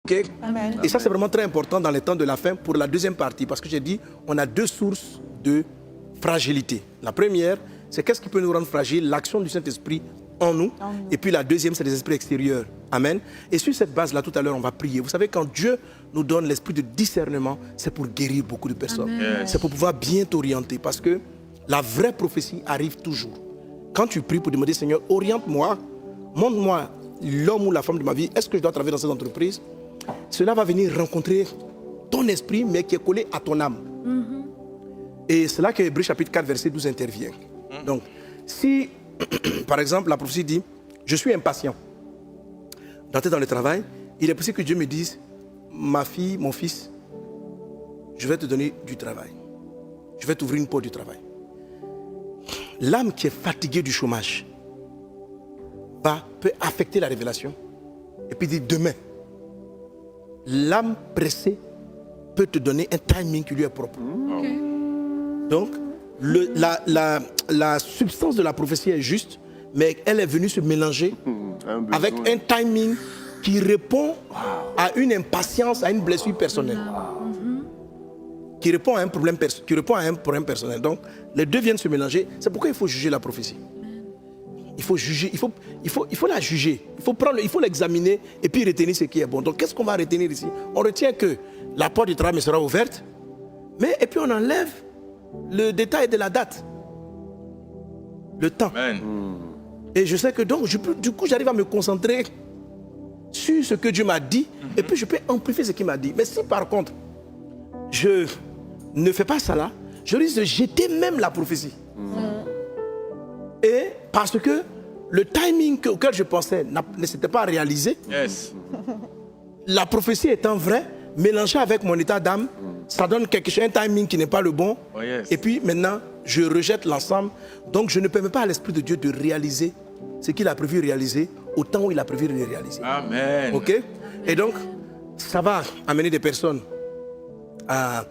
Okay? Amen. Et ça, c'est vraiment très important dans les temps de la fin pour la deuxième partie, parce que j'ai dit, on a deux sources de fragilité. La première, c'est qu'est-ce qui peut nous rendre fragiles? L'action du Saint-Esprit en nous. Et puis la deuxième, c'est les esprits extérieurs. Amen. Et sur cette base-là, tout à l'heure, on va prier. Vous savez, quand Dieu nous donne l'esprit de discernement, c'est pour guérir beaucoup de personnes. Yes. C'est pour pouvoir bien t'orienter, parce que la vraie prophétie arrive toujours. Quand tu pries pour demander, Seigneur, oriente-moi, montre-moi l'homme ou la femme de ma vie, est-ce que je dois travailler dans cette entreprise? Cela va venir rencontrer ton esprit, mais qui est collé à ton âme. Et c'est là que Hébreux chapitre 4, verset 12 intervient. Donc, si, par exemple, la prophétie dit, je suis impatient d'entrer dans le travail, il est possible que Dieu me dise, ma fille, mon fils, je vais te donner du travail. Je vais t'ouvrir une porte du travail. L'âme qui est fatiguée du chômage peut affecter la révélation. Et puis dire demain, l'âme pressée peut te donner un timing qui lui est propre. Okay. Donc, la substance de la prophétie est juste, mais elle est venue se mélanger avec un timing qui répond à une impatience, à une blessure personnelle. Qui répond à un problème personnel. Donc, les deux viennent se mélanger. C'est pourquoi il faut juger la prophétie. Il faut juger, il faut la juger. Il faut l'examiner et puis retenir ce qui est bon. Donc, qu'est-ce qu'on va retenir ici? On retient que la porte du travail sera ouverte, et puis on enlève le détail de la date, le temps. Amen. Et je sais que donc, du coup, j'arrive à me concentrer sur ce que Dieu m'a dit, et puis je peux amplifier ce qu'il m'a dit. Mais si par contre, je ne fais pas ça là, je risque de jeter même la prophétie. Et parce que le timing auquel je pensais ne s'était pas réalisé, la prophétie étant vraie, mélangée avec mon état d'âme, ça donne quelque chose, un timing qui n'est pas le bon. Et puis maintenant, je rejette l'ensemble. Donc je ne permets pas à l'Esprit de Dieu de réaliser ce qu'il a prévu réaliser au temps où il a prévu de le réaliser. Amen. Ok? Et donc, ça va amener des personnes à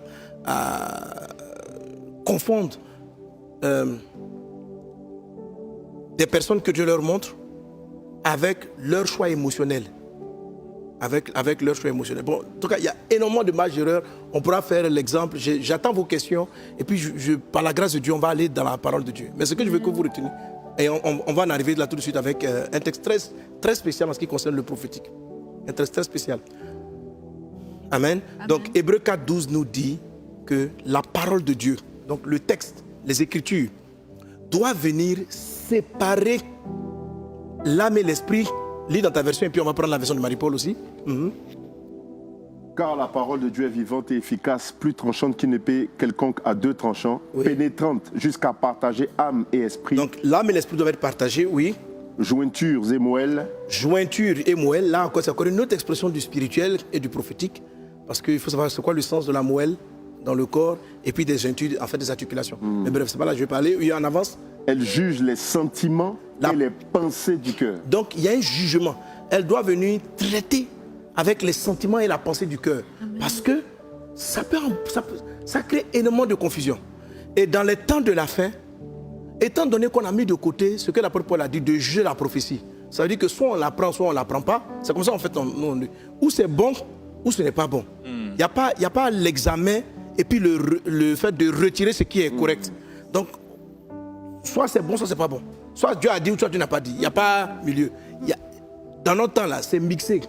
confondre des personnes que Dieu leur montre avec leur choix émotionnel. Avec leur choix émotionnel. Bon, en tout cas, il y a énormément de marge d'erreur. On pourra faire l'exemple. J'attends vos questions. Et puis, par la grâce de Dieu, on va aller dans la parole de Dieu. Mais ce que je veux que vous reteniez, et on va en arriver là tout de suite avec un texte très, très spécial en ce qui concerne le prophétique. Un texte très spécial. Amen. Donc, Hébreux 4, 12 nous dit que la parole de Dieu, donc le texte, les Écritures, doit venir séparer l'âme et l'esprit. Lis dans ta version et puis on va prendre la version de Marie-Paul aussi. Car la parole de Dieu est vivante et efficace, plus tranchante qu'une épée quelconque à deux tranchants, pénétrante jusqu'à partager âme et esprit. Donc l'âme et l'esprit doivent être partagés, oui. Jointures et moelles. Jointures et moelles, là encore, c'est encore une autre expression du spirituel et du prophétique. Parce qu'il faut savoir c'est quoi le sens de la moelle dans le corps et puis des jointures, en fait des articulations. Mais bref, c'est pas là que je vais parler. Oui, en avance. Elle juge les sentiments et les pensées du cœur. Donc il y a un jugement. Elle doit venir traiter avec les sentiments et la pensée du cœur. Parce que ça crée énormément de confusion. Et dans les temps de la fin, étant donné qu'on a mis de côté ce que l'apôtre Paul a dit de juger la prophétie, ça veut dire que soit on la prend, soit on ne la prend pas. C'est comme ça en fait, ou c'est bon, ou ce n'est pas bon. Il n'y a pas l'examen et puis le fait de retirer ce qui est correct. Donc, soit c'est bon, soit c'est pas bon. Soit Dieu a dit, ou soit Dieu n'a pas dit. Il n'y a pas milieu. Dans notre temps là, c'est mixé.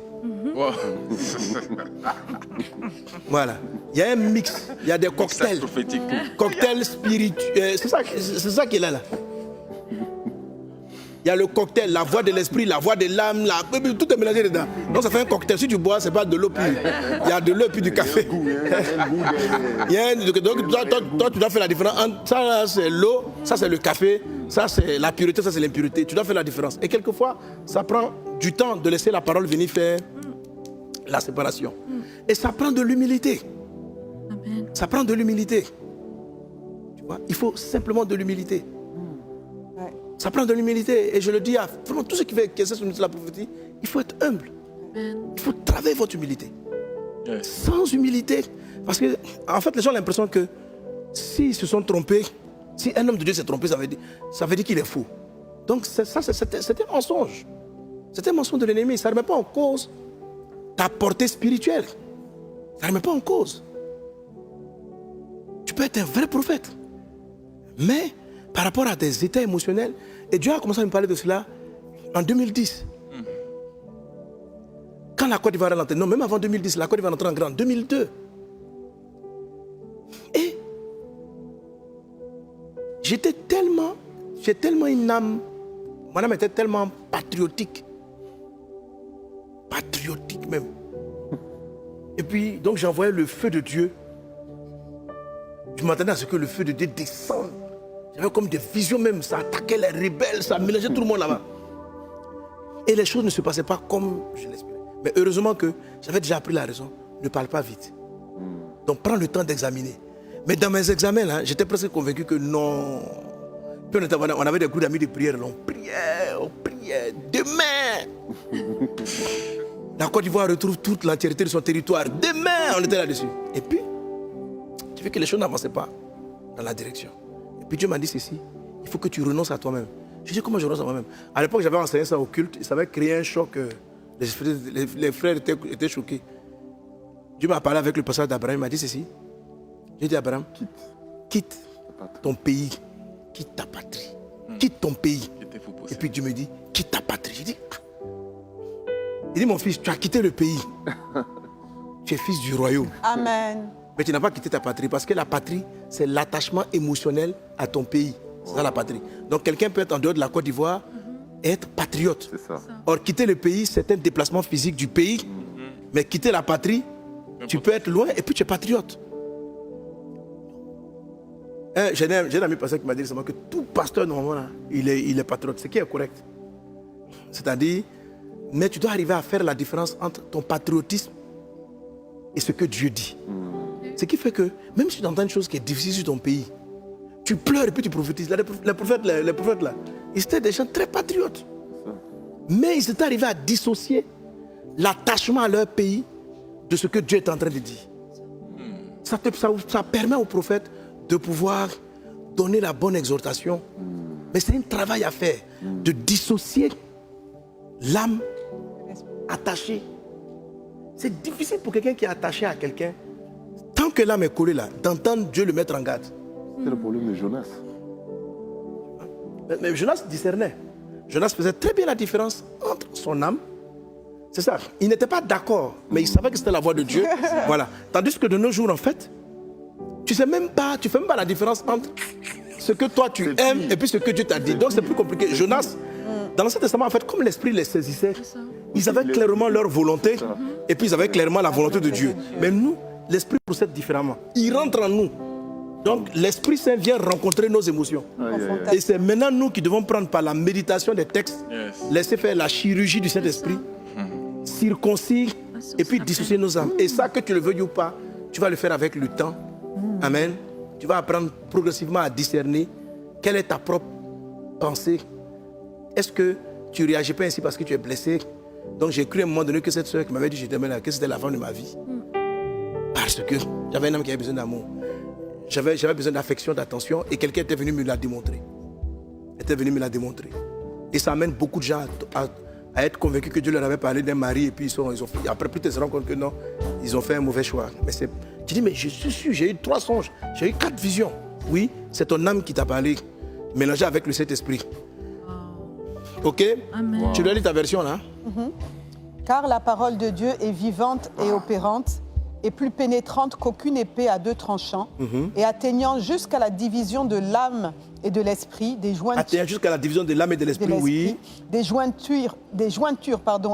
Voilà. Il y a un mix. Il y a des cocktails. Cocktails spirituels. C'est ça qui est là. Il y a le cocktail, la voix de l'esprit, la voix de l'âme, tout est mélangé dedans. Donc ça fait un cocktail. Si tu bois, c'est pas de l'eau pure. Il y a de l'eau puis du café. Donc toi, tu dois faire la différence entre ça, c'est l'eau, ça c'est le café, ça c'est la pureté, ça c'est l'impureté. Tu dois faire la différence. Et quelquefois, ça prend du temps de laisser la parole venir faire la séparation. Et ça prend de l'humilité. Ça prend de l'humilité. Tu vois, il faut simplement de l'humilité. Ça prend de l'humilité. Et je le dis à vraiment tous ceux qui veulent exercer sur la prophétie, il faut être humble. Il faut travailler votre humilité. Sans humilité. Parce que, en fait, les gens ont l'impression que s'ils se sont trompés, si un homme de Dieu s'est trompé, ça veut dire qu'il est fou. Donc, c'est un mensonge. C'est un mensonge de l'ennemi. Ça ne remet pas en cause ta portée spirituelle. Ça ne remet pas en cause. Tu peux être un vrai prophète. Mais par rapport à tes états émotionnels, et Dieu a commencé à me parler de cela en 2010. Quand la Côte d'Ivoire est rentrée, non, même avant 2010, la Côte d'Ivoire est entrée en grand, 2002. Et j'ai tellement une âme, mon âme était tellement patriotique. Patriotique même. Et puis, donc j'envoyais le feu de Dieu. Je m'attendais à ce que le feu de Dieu descende. J'avais comme des visions même, ça attaquait les rebelles, ça mélangeait tout le monde là-bas. Et les choses ne se passaient pas comme je l'espérais. Mais heureusement que j'avais déjà appris la raison. Ne parle pas vite. Donc prends le temps d'examiner. Mais dans mes examens, là, j'étais presque convaincu que non. Puis on avait des groupes d'amis de prière. Là, on priait. Demain, la Côte d'Ivoire retrouve toute l'entièreté de son territoire. Demain, on était là-dessus. Et puis, j'ai vu que les choses n'avançaient pas dans la direction. Et puis Dieu m'a dit ceci, il faut que tu renonces à toi-même. Je dis comment je renonce à moi-même. À l'époque, j'avais enseigné ça au culte et ça avait créé un choc. Les frères étaient choqués. Dieu m'a parlé avec le pasteur d'Abraham, il m'a dit ceci. J'ai dit à Abraham, quitte ton pays, quitte ta patrie, quitte ton pays. Et puis Dieu me dit, quitte ta patrie. J'ai dit, il dit, mon fils, tu as quitté le pays. Tu es fils du royaume. Amen. Mais tu n'as pas quitté ta patrie parce que la patrie, c'est l'attachement émotionnel à ton pays. C'est ça la patrie. Donc quelqu'un peut être en dehors de la Côte d'Ivoire et être patriote. C'est ça. Or, quitter le pays, c'est un déplacement physique du pays. Mais quitter la patrie, tu peux être loin et puis tu es patriote. J'ai un ami pasteur qui m'a dit récemment que tout pasteur, normalement, là, il est patriote. Ce qui est correct. C'est-à-dire, mais tu dois arriver à faire la différence entre ton patriotisme et ce que Dieu dit. Ce qui fait que, même si tu entends une chose qui est difficile sur ton pays, tu pleures et puis tu prophétises. Les prophètes là, ils étaient des gens très patriotes. Mais ils étaient arrivés à dissocier l'attachement à leur pays de ce que Dieu est en train de dire. Ça permet aux prophètes de pouvoir donner la bonne exhortation. Mais c'est un travail à faire, de dissocier l'âme attachée. C'est difficile pour quelqu'un qui est attaché à quelqu'un, tant que l'âme est collée là, d'entendre Dieu le mettre en garde. C'est le problème de Jonas. Mais Jonas discernait. Jonas faisait très bien la différence entre son âme. C'est ça. Il n'était pas d'accord, mais il savait que c'était la voix de Dieu. Voilà. Tandis que de nos jours, en fait, tu fais même pas la différence entre ce que toi tu aimes et puis ce que Dieu t'a dit. Donc c'est plus compliqué. Jonas, dans l'Ancien Testament, en fait, comme l'Esprit les saisissait, ils avaient clairement leur volonté et puis ils avaient clairement la volonté de Dieu. Mais nous, l'Esprit procède différemment. Il rentre en nous. Donc l'Esprit Saint vient rencontrer nos émotions. Et c'est maintenant nous qui devons prendre par la méditation des textes, laisser faire la chirurgie du Saint-Esprit, circoncire et puis dissocier nos âmes. Et ça, que tu le veuilles ou pas, tu vas le faire avec le temps. Amen. Tu vas apprendre progressivement à discerner quelle est ta propre pensée. Est-ce que tu ne réagis pas ainsi parce que tu es blessé? Donc j'ai cru à un moment donné que cette soeur qui m'avait dit que j'étais malade, que c'était la femme de ma vie. Parce que j'avais un homme qui avait besoin d'amour. J'avais besoin d'affection, d'attention, et quelqu'un était venu me la démontrer. Et ça amène beaucoup de gens à être convaincus que Dieu leur avait parlé d'un mari, et puis ils ont fait, après plus ils se rendent compte que non, ils ont fait un mauvais choix. Mais tu dis, mais je suis sûr, j'ai eu 3 songes, j'ai eu 4 visions. Oui, c'est ton âme qui t'a parlé, mélangé avec le Saint-Esprit. Ok? Amen. Tu dois lire ta version là. Car la parole de Dieu est vivante et opérante, et plus pénétrante qu'aucune épée à 2 tranchants, et atteignant jusqu'à la division de l'âme et de l'esprit, des jointures. Atteignant jusqu'à la division de l'âme et de l'esprit, oui. Des jointures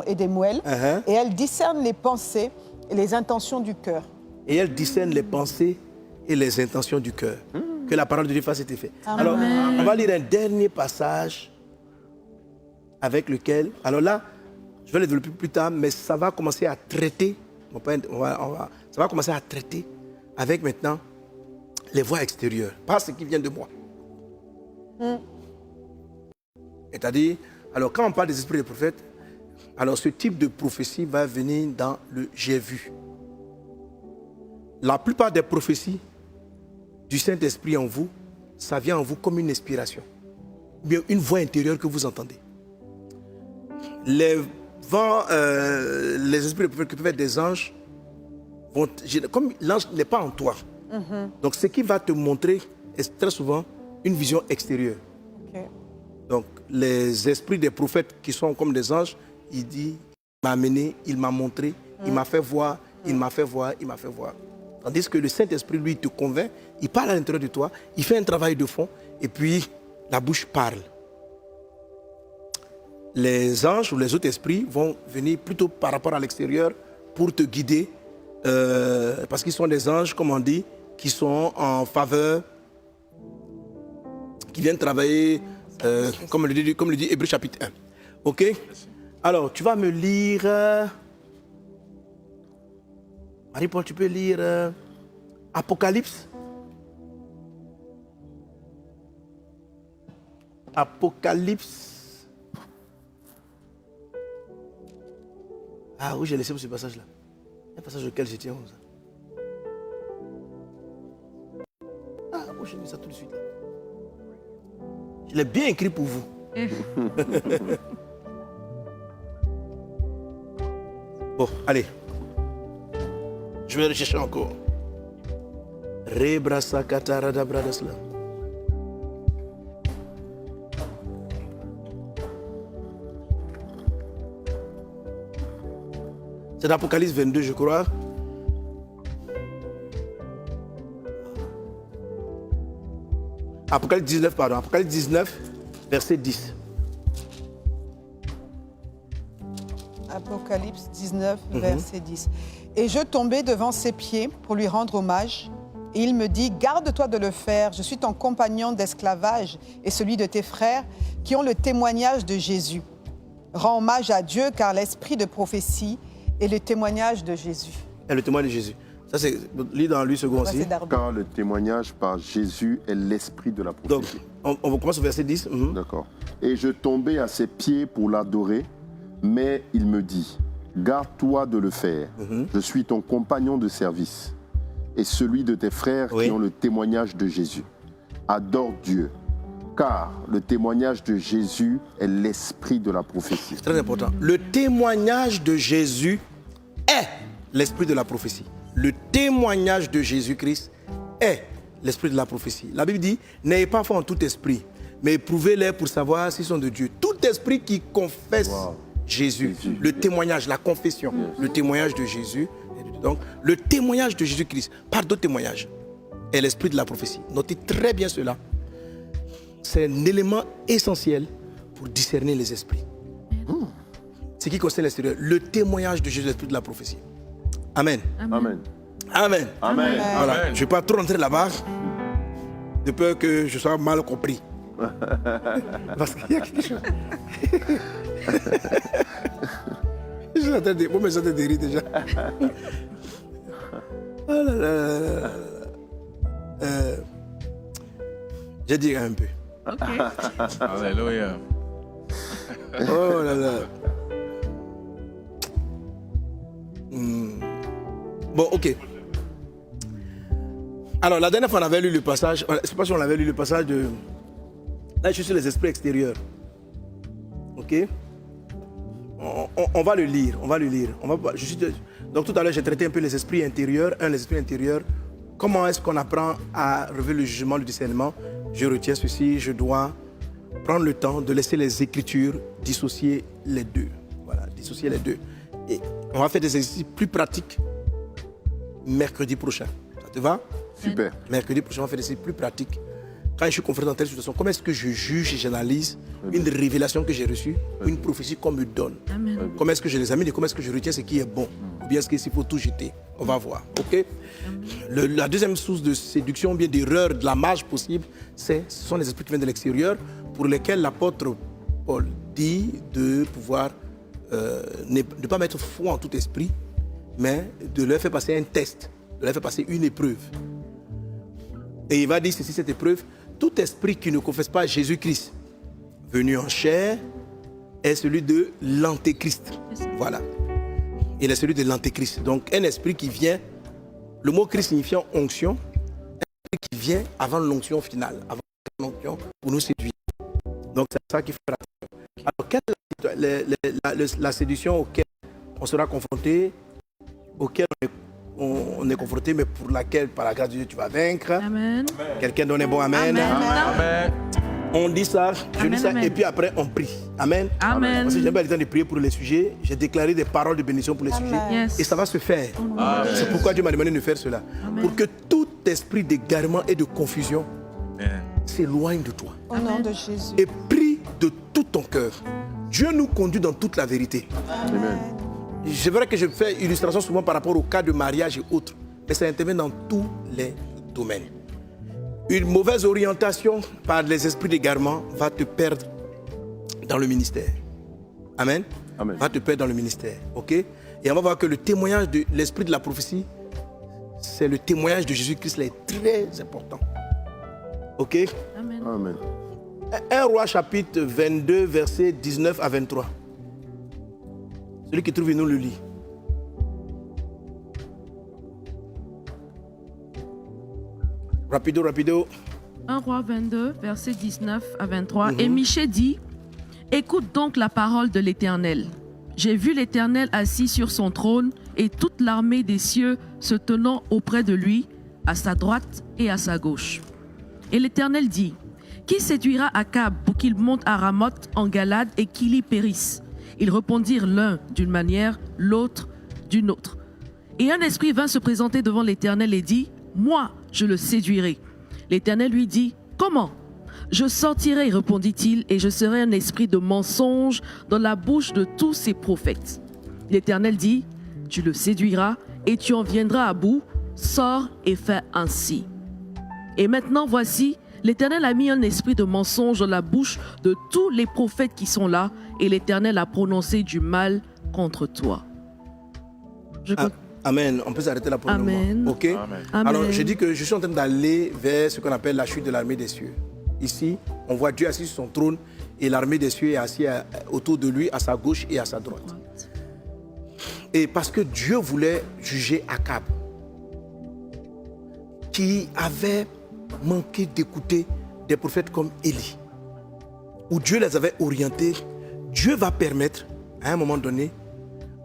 et des moelles, et elle discerne les pensées et les intentions du cœur. Et elle discerne les pensées et les intentions du cœur. Que la parole de Dieu fasse cet effet. Amen. Alors, on va lire un dernier passage avec lequel, alors là, je vais le développer plus tard, mais ça va commencer à traiter, ça va commencer à traiter avec maintenant les voix extérieures, pas ce qui vient de moi. C'est-à-dire, alors quand on parle des esprits des prophètes, alors ce type de prophétie va venir dans le j'ai vu. La plupart des prophéties du Saint-Esprit en vous, ça vient en vous comme une inspiration, bien une voix intérieure que vous entendez. Les souvent, les esprits qui peuvent être des anges, comme l'ange n'est pas en toi, donc ce qui va te montrer est très souvent une vision extérieure. Ok. Donc, les esprits des prophètes qui sont comme des anges, il dit, il m'a amené, il m'a montré, il m'a fait voir, il m'a fait voir, il m'a fait voir. Tandis que le Saint-Esprit, lui, te convainc, il parle à l'intérieur de toi, il fait un travail de fond, et puis la bouche parle. Les anges ou les autres esprits vont venir plutôt par rapport à l'extérieur pour te guider, parce qu'ils sont des anges, comme on dit, qui sont en faveur, qui viennent travailler, comme le dit Hébreux chapitre 1. Ok? Alors, tu vas me lire... Marie-Paul, tu peux lire Apocalypse. Apocalypse. Ah oui, j'ai laissé ce passage-là. Un passage auquel je tiens. Ah, moi j'ai mis ça tout de suite. Là. Je l'ai bien écrit pour vous. Bon, allez. Je vais rechercher encore. Rebrasa katarada bradasla. C'est d'Apocalypse 22, je crois. Apocalypse 19, pardon. Apocalypse 19, verset 10. Apocalypse 19, verset 10. Et je tombai devant ses pieds pour lui rendre hommage. Et il me dit, garde-toi de le faire, je suis ton compagnon d'esclavage et celui de tes frères qui ont le témoignage de Jésus. Rends hommage à Dieu car l'esprit de prophétie est le témoignage de Jésus. Et le témoignage de Jésus. Ça, c'est lit dans lui second aussi. Car le témoignage par Jésus est l'esprit de la prophétie. Donc, on commence au verset 10. D'accord. Et je tombai à ses pieds pour l'adorer, mais il me dit, garde-toi de le faire. Je suis ton compagnon de service et celui de tes frères qui ont le témoignage de Jésus. Adore Dieu, car le témoignage de Jésus est l'esprit de la prophétie. C'est très important. Le témoignage de Jésus est l'esprit de la prophétie. Le témoignage de Jésus-Christ est l'esprit de la prophétie. La Bible dit, n'ayez pas foi en tout esprit, mais éprouvez-les pour savoir s'ils sont de Dieu. Tout esprit qui confesse Jésus, le témoignage, la confession, le témoignage de Jésus. Donc, le témoignage de Jésus-Christ, par d'autres témoignages, est l'esprit de la prophétie. Notez très bien cela. C'est un élément essentiel pour discerner les esprits. Ce qui concerne l'extérieur, le témoignage de Jésus, l'esprit de la prophétie. Amen. Amen. Amen. Amen. Voilà. Je ne vais pas trop rentrer là-bas, de peur que je sois mal compris. Parce qu'il y a quelque chose. Je suis en train de... Moi, je suis en train de rire déjà. Oh là là. Je dirai un peu. Alléluia. Oh là là. Bon, ok. Alors, la dernière fois, on avait lu le passage. Je ne sais pas si on avait lu le passage de... Là, je suis sur les esprits extérieurs. Ok? On va le lire. On va le lire. Donc, tout à l'heure, j'ai traité un peu les esprits intérieurs. Les esprits intérieurs. Comment est-ce qu'on apprend à relever le jugement, le discernement? Je retiens ceci. Je dois prendre le temps de laisser les Écritures dissocier les deux. Voilà, dissocier les deux. Et on va faire des exercices plus pratiques mercredi prochain. Ça te va? Super. Mercredi prochain, on va faire des exercices plus pratiques. Quand je suis confronté dans telle situation, comment est-ce que je juge et j'analyse une révélation que j'ai reçue, une prophétie qu'on me donne? Amen. Comment est-ce que je l'examine et comment est-ce que je retiens ce qui est bon? Ou bien est-ce qu'il faut tout jeter? On va voir. Ok? La deuxième source de séduction, ou bien d'erreur, de la marge possible, ce sont les esprits qui viennent de l'extérieur, pour lesquels l'apôtre Paul dit de pouvoir ne pas mettre foi en tout esprit, mais de leur faire passer un test, de leur faire passer une épreuve. Et il va dire ceci, cette épreuve: tout esprit qui ne confesse pas Jésus-Christ venu en chair est celui de l'antéchrist. Voilà. Il est celui de l'antéchrist. Donc un esprit qui vient, le mot Christ signifiant onction, un esprit qui vient avant l'onction finale, avant l'onction pour nous séduire. Donc c'est ça qu'il faut faire attention. Alors quelle est la la séduction auquel on sera confronté, auquel on est confronté, mais pour laquelle, par la grâce de Dieu, tu vas vaincre. Amen. Quelqu'un donne un bon amen. Amen. On dit ça, je dis ça, Amen. et puis après, on prie. Amen. Amen. Parce que j'ai pas le temps de prier pour les sujets. J'ai déclaré des paroles de bénédiction pour les Amen. sujets. Yes. Et ça va se faire. Amen. C'est pourquoi Dieu m'a demandé de faire cela. Amen. Pour que tout esprit d'égarement et de confusion Amen. s'éloigne de toi. Au nom de Jésus. Et prie de tout ton cœur. Dieu nous conduit dans toute la vérité. Amen. C'est vrai que je fais illustration souvent par rapport au cas de mariage et autres, mais ça intervient dans tous les domaines. Une mauvaise orientation par les esprits d'égarement va te perdre dans le ministère. Amen. Amen. Va te perdre dans le ministère. OK? Et on va voir que le témoignage de l'esprit de la prophétie, c'est le témoignage de Jésus-Christ, là, est très important. OK? Amen. Amen. 1 Roi chapitre 22, versets 19 à 23. Celui qui trouve, il nous le lit. Rapido, rapido. 1 Roi 22, versets 19 à 23. Et Michée dit, écoute donc la parole de l'Éternel. J'ai vu l'Éternel assis sur son trône et toute l'armée des cieux se tenant auprès de lui, à sa droite et à sa gauche. Et l'Éternel dit, qui séduira Akab pour qu'il monte à Ramoth en Galade et qu'il y périsse? Ils répondirent l'un d'une manière, l'autre d'une autre. Et un esprit vint se présenter devant l'Éternel et dit, moi, je le séduirai. L'Éternel lui dit, comment? Je sortirai, répondit-il, et je serai un esprit de mensonge dans la bouche de tous ses prophètes. L'Éternel dit, tu le séduiras et tu en viendras à bout, sors et fais ainsi. Et maintenant, voici, l'Éternel a mis un esprit de mensonge dans la bouche de tous les prophètes qui sont là, et l'Éternel a prononcé du mal contre toi. Amen. On peut s'arrêter là pour le Amen. moment. OK? Amen. Amen. Alors, je dis que je suis en train d'aller vers ce qu'on appelle la chute de l'armée des cieux. Ici, on voit Dieu assis sur son trône et l'armée des cieux est assise autour de lui, à sa gauche et à sa droite. Et parce que Dieu voulait juger Akab, qui avait manqué d'écouter des prophètes comme Élie, où Dieu les avait orientés, Dieu va permettre, à un moment donné,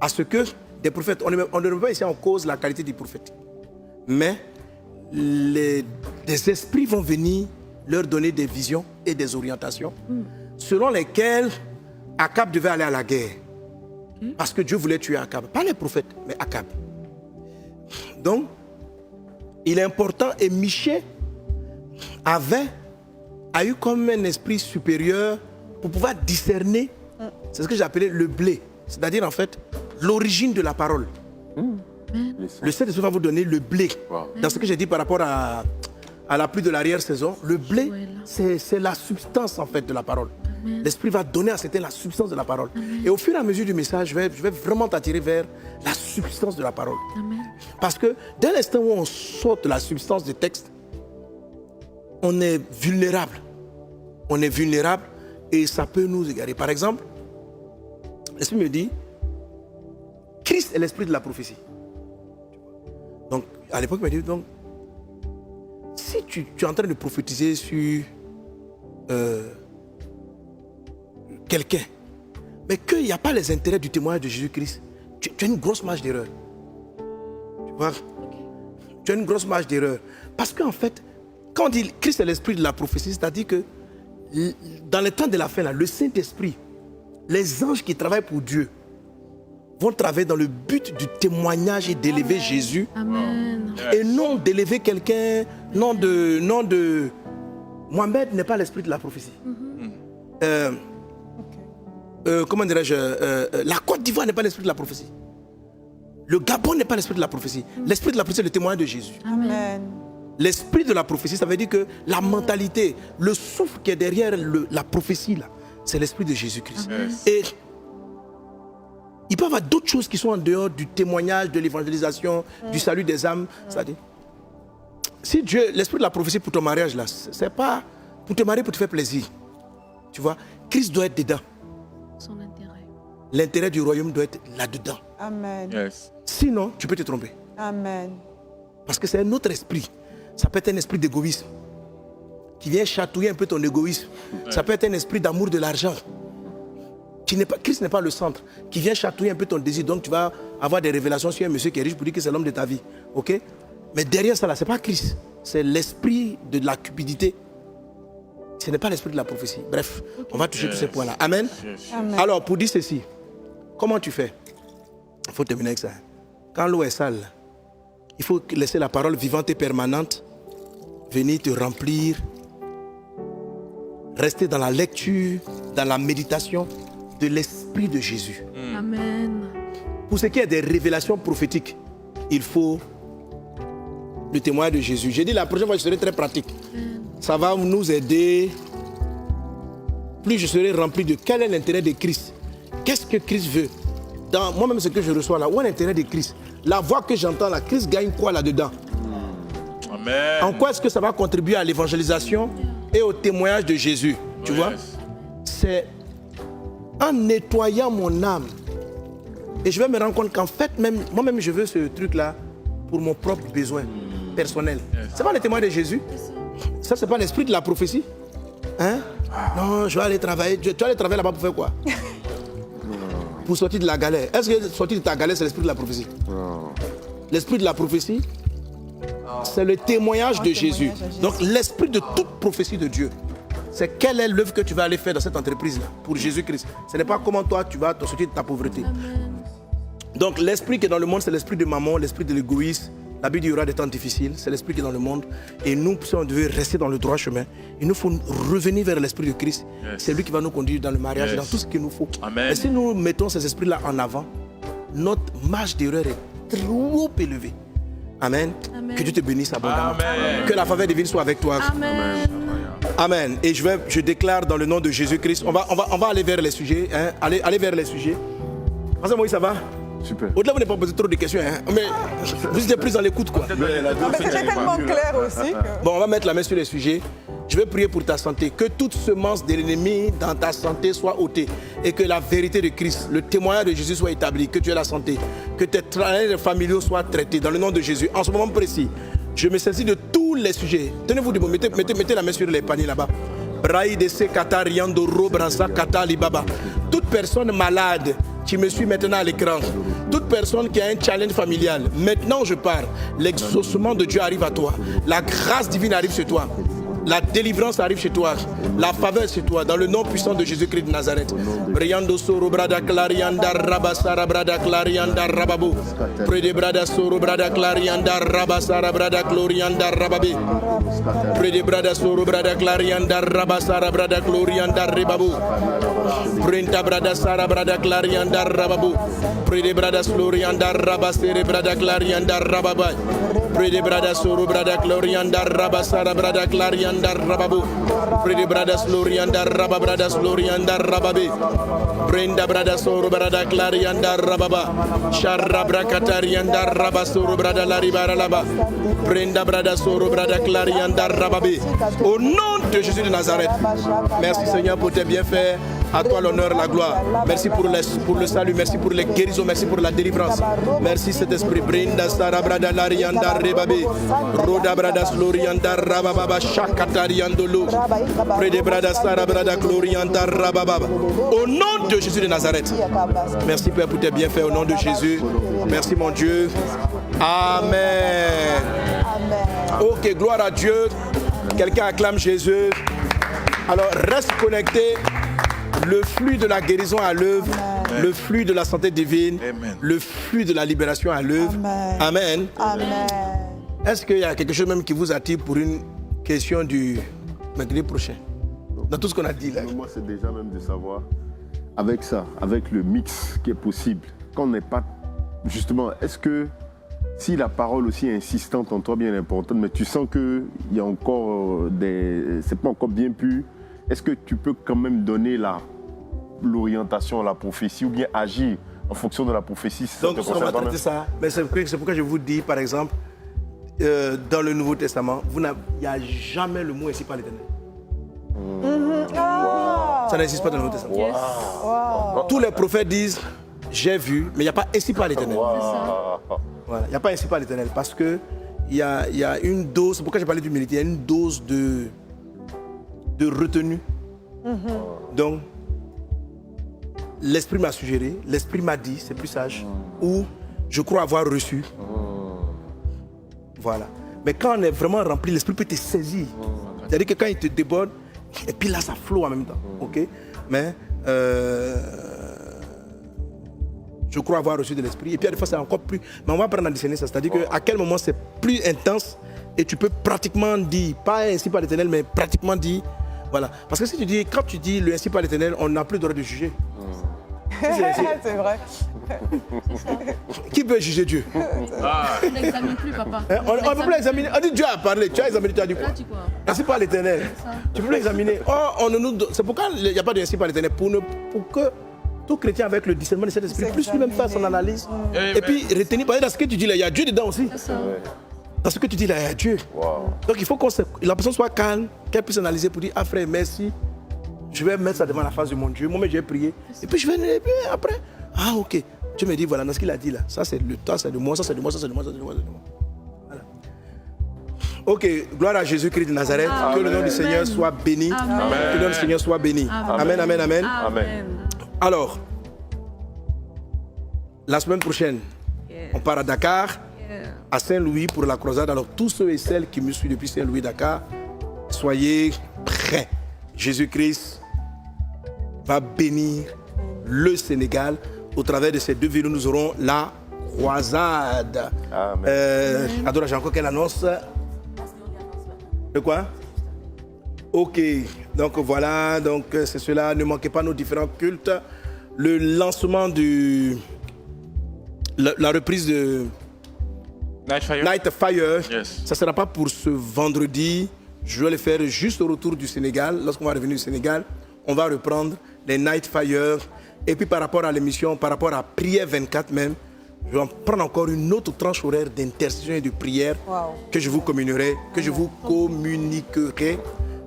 à ce que des prophètes, on ne remet pas ici en cause la qualité du prophète, mais des esprits vont venir leur donner des visions et des orientations selon lesquelles Akab devait aller à la guerre. Parce que Dieu voulait tuer Akab. Pas les prophètes, mais Akab. Donc, il est important, et Michée a eu comme un esprit supérieur pour pouvoir discerner, c'est ce que j'ai appelé le blé. C'est-à-dire en fait l'origine de la parole. Le Saint-Esprit va vous donner le blé. Wow. Dans ce que j'ai dit par rapport à la pluie de l'arrière-saison, le blé, c'est la substance en fait de la parole. L'Esprit va donner à certains la substance de la parole. Et au fur et à mesure du message, je vais vraiment t'attirer vers la substance de la parole. Amen. Parce que dès l'instant où on saute la substance du texte, on est vulnérable. On est vulnérable et ça peut nous égarer. Par exemple, l'Esprit me dit, Christ est l'esprit de la prophétie. Donc, à l'époque, il m'a dit, donc, si tu es en train de prophétiser sur quelqu'un, mais qu'il n'y a pas les intérêts du témoignage de Jésus-Christ, tu as une grosse marge d'erreur. Tu vois? Tu as une grosse marge d'erreur. Parce qu'en fait, quand on dit Christ est l'esprit de la prophétie, c'est-à-dire que dans les temps de la fin, là, le Saint-Esprit, les anges qui travaillent pour Dieu, vont travailler dans le but du témoignage et d'élever Jésus. Amen. Et non d'élever quelqu'un, non de... Mohamed n'est pas l'esprit de la prophétie. Comment dirais-je, la Côte d'Ivoire n'est pas l'esprit de la prophétie. Le Gabon n'est pas l'esprit de la prophétie. L'esprit de la prophétie, c'est le témoignage de Jésus. Amen. L'esprit de la prophétie, ça veut dire que la mentalité, le souffle qui est derrière la prophétie, là, c'est l'esprit de Jésus-Christ. Et il peut y avoir d'autres choses qui sont en dehors du témoignage, de l'évangélisation, du salut des âmes. C'est-à-dire, si Dieu, l'esprit de la prophétie pour ton mariage, là, c'est pas pour te marier, pour te faire plaisir. Tu vois, Christ doit être dedans. Son intérêt. L'intérêt du royaume doit être là-dedans. Amen. Yes. Sinon, tu peux te tromper. Amen. Parce que c'est un autre esprit. Ça peut être un esprit d'égoïsme qui vient chatouiller un peu ton égoïsme. Ça peut être un esprit d'amour de l'argent Christ n'est pas le centre, qui vient chatouiller un peu ton désir. Donc tu vas avoir des révélations sur un monsieur qui est riche pour dire que c'est l'homme de ta vie. Ok? Mais derrière ça, ce n'est pas Christ. C'est l'esprit de la cupidité. Ce n'est pas l'esprit de la prophétie. Bref, on va toucher tous ces points-là. Amen. Amen. Alors, pour dire ceci, comment tu fais? Il faut terminer avec ça. Quand l'eau est sale, il faut laisser la parole vivante et permanente venir te remplir. Rester dans la lecture, dans la méditation de l'esprit de Jésus. Amen. Pour ce qui est des révélations prophétiques, il faut le témoignage de Jésus. J'ai dit la prochaine fois, je serai très pratique. Ça va nous aider. Plus je serai rempli de quel est l'intérêt de Christ. Qu'est-ce que Christ veut? Dans moi-même, ce que je reçois là, où est l'intérêt de Christ? La voix que j'entends là, Christ gagne quoi là-dedans? Amen. En quoi est-ce que ça va contribuer à l'évangélisation et au témoignage de Jésus? Tu vois? C'est en nettoyant mon âme. Et je vais me rendre compte qu'en fait, même, moi-même, je veux ce truc-là pour mon propre besoin personnel. C'est pas le témoignage de Jésus? Ça, c'est pas l'esprit de la prophétie? Hein? Non, je vais aller travailler. Tu vas aller travailler là-bas pour faire quoi? Pour sortir de la galère. Est-ce que sortir de ta galère, c'est l'esprit de la prophétie? L'esprit de la prophétie, c'est le témoignage de Jésus. Donc, l'esprit de toute prophétie de Dieu, c'est quelle est l'œuvre que tu vas aller faire dans cette entreprise-là pour Jésus-Christ. Ce n'est pas comment toi, tu vas te sortir de ta pauvreté. Donc, l'esprit qui est dans le monde, c'est l'esprit de maman, l'esprit de l'égoïsme. La Bible dit qu'il y aura des temps difficiles, c'est l'esprit qui est dans le monde. Et nous, si on devait rester dans le droit chemin, il nous faut revenir vers l'esprit de Christ. C'est lui qui va nous conduire dans le mariage, dans tout ce qu'il nous faut. Amen. Et si nous mettons ces esprits-là en avant, notre marge d'erreur est trop élevée. Amen. Amen. Que Dieu te bénisse abondamment. Amen. Que la faveur divine soit avec toi. Amen. Amen. Et je déclare dans le nom de Jésus-Christ, on va aller vers les sujets. Hein. Allez vers les sujets. Pasteur Moïse, ça va? Super. Au-delà, vous n'avez pas posé trop de questions. Hein. Mais vous êtes plus dans l'écoute, quoi. Mais c'était tellement clair aussi que... Bon, on va mettre la main sur les sujets. Je vais prier pour ta santé. Que toute semence de l'ennemi dans ta santé soit ôtée. Et que la vérité de Christ, le témoignage de Jésus soit établi. Que tu aies la santé. Que tes travails familiaux soient traités dans le nom de Jésus. En ce moment précis, je me saisis de tous les sujets. Tenez-vous debout. Mettez la main sur les paniers là-bas. Toute personne malade qui me suit maintenant à l'écran, toute personne qui a un challenge familial, maintenant je parle, l'exaucement de Dieu arrive à toi, la grâce divine arrive chez toi, la délivrance arrive chez toi, la faveur chez toi, dans le nom puissant de Jésus-Christ de Nazareth. Briando soro brada clarianda rabasara brada clarianda rababo. Prede brada soro brada clarianda rabasara brada glorianda rababe. Prede brada soro brada clarianda rabasara brada glorianda rebabo. Prenta brada sara brada clarianda rababo. Prede brada glorianda rabasere brada clarianda rababa. Prede brada soro brada glorianda rabasara brada clarianda rababu. Prede bradas lorianda rababradas lorianda rababe. Brenda bradas soro brada clarianda rababa. Sharra bracatarianda rabasoro brada laribara laba. Brenda bradas soro brada clarianda rababe. Au nom de Jésus de Nazareth. Merci Seigneur pour tes bienfaits. À toi l'honneur, la gloire. Merci pour le salut, merci pour les guérisons, merci pour la délivrance. Merci cet esprit. Brinda sara brada larianda rebabe. Roda bradas lorianda rababa shakatariandolo. Prede brada sara brada glorianda rababa. Au nom de Jésus de Nazareth. Merci Père pour tes bienfaits au nom de Jésus. Merci mon Dieu. Amen. Ok, gloire à Dieu. Quelqu'un acclame Jésus. Alors reste connecté. Le flux de la guérison à l'œuvre, le flux de la santé divine, Amen. Le flux de la libération à l'œuvre. Amen. Amen. Est-ce qu'il y a quelque chose même qui vous attire pour une question du mercredi prochain? Dans tout ce qu'on a dit là. Moi, c'est déjà même de savoir, avec ça, avec le mix qui est possible, qu'on n'est pas... Justement, est-ce que si la parole aussi est insistante en toi, bien importante, mais tu sens qu'il y a encore des... C'est pas encore bien pu, est-ce que tu peux quand même donner l'orientation, la prophétie, ou bien agir en fonction de la prophétie si Donc, ça te on va concerne traiter ça. Mais c'est pourquoi je vous dis, par exemple, dans le Nouveau Testament, il n'y a jamais le mot ainsi par l'Éternel. Ça n'existe pas dans le Nouveau Testament. Tous les prophètes disent, j'ai vu, mais il n'y a pas ainsi par l'Éternel. Voilà. Il n'y a pas ainsi par l'Éternel parce qu'il y a une dose, c'est pourquoi j'ai parlé d'humilité, il y a une dose de retenue. Donc, l'esprit m'a suggéré, l'esprit m'a dit, c'est plus sage, ou je crois avoir reçu. Voilà. Mais quand on est vraiment rempli, l'esprit peut te saisir. C'est-à-dire que quand il te déborde, et puis là, ça flotte en même temps. Ok? Mais je crois avoir reçu de l'esprit. Et puis, des fois, c'est encore plus. Mais on va apprendre à discerner ça. C'est-à-dire qu'à quel moment c'est plus intense et tu peux pratiquement dire, pas ainsi par l'Éternel, mais pratiquement dire. Voilà. Parce que si tu dis, quand tu dis le ainsi par l'Éternel, on n'a plus le droit de juger. C'est vrai. Qui peut juger Dieu? On n'examine plus, papa. On ne peut plus examiner. On dit Dieu a parlé. Tu as examiné, tu as dit quoi? Ainsi par l'Éternel. Tu peux l'examiner. C'est pourquoi il n'y a pas de ainsi par l'Éternel. Pour que tout chrétien avec le discernement de cet esprit puisse lui-même faire son analyse. Et puis retenir. Parce que dans ce que tu dis là, il y a Dieu dedans aussi. Dans ce que tu dis là, il y a Dieu. Donc il faut que la personne soit calme, qu'elle puisse analyser pour dire, ah frère, merci. Je vais mettre ça devant la face de mon Dieu. Moi-même, j'ai prié. Et puis je vais. Et puis après. Ah, ok. Dieu me dit, voilà, dans ce qu'il a dit là. Ça, c'est de toi, c'est de moi, ça, c'est de moi, ça, c'est de moi, ça, c'est de moi, ça, c'est de moi. Voilà. Ok, gloire à Jésus-Christ de Nazareth. Amen. Que le nom du Seigneur soit béni. Amen. Que le nom du Seigneur soit béni. Amen, amen, amen. Amen. Alors, la semaine prochaine, on part à Dakar, à Saint-Louis pour la croisade. Alors, tous ceux et celles qui me suivent depuis Saint-Louis, Dakar, soyez prêts. Jésus-Christ va bénir le Sénégal. Au travers de ces deux villes, nous aurons la croisade. Adora, j'ai encore quelle annonce? De quoi? Ok, donc voilà, donc c'est cela. Ne manquez pas nos différents cultes. Le lancement la reprise de Night Fire, yes. Ça ne sera pas pour ce vendredi. Je vais le faire juste au retour du Sénégal. Lorsqu'on va revenir du Sénégal, on va reprendre les Night Fire. Et puis par rapport à l'émission, par rapport à Prière 24 même, je vais en prendre encore une autre tranche horaire d'intercession et de prière que je vous communiquerai,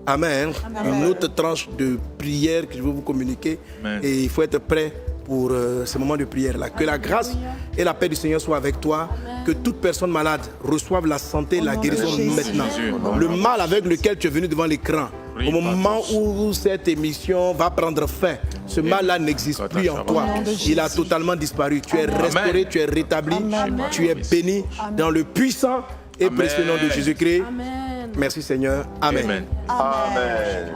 Amen. Une autre tranche de prière que je vais vous communiquer. Amen. Et il faut être prêt pour ce moment de prière-là. Que la grâce et la paix du Seigneur soient avec toi. Amen. Que toute personne malade reçoive la santé et la guérison maintenant. Le mal avec lequel tu es venu devant l'écran, au moment où cette émission va prendre fin, ce mal-là n'existe plus en toi. Il a totalement disparu. Tu es restauré, tu es rétabli, tu es béni dans le puissant et précieux nom de Jésus-Christ. Merci Seigneur. Amen. Amen.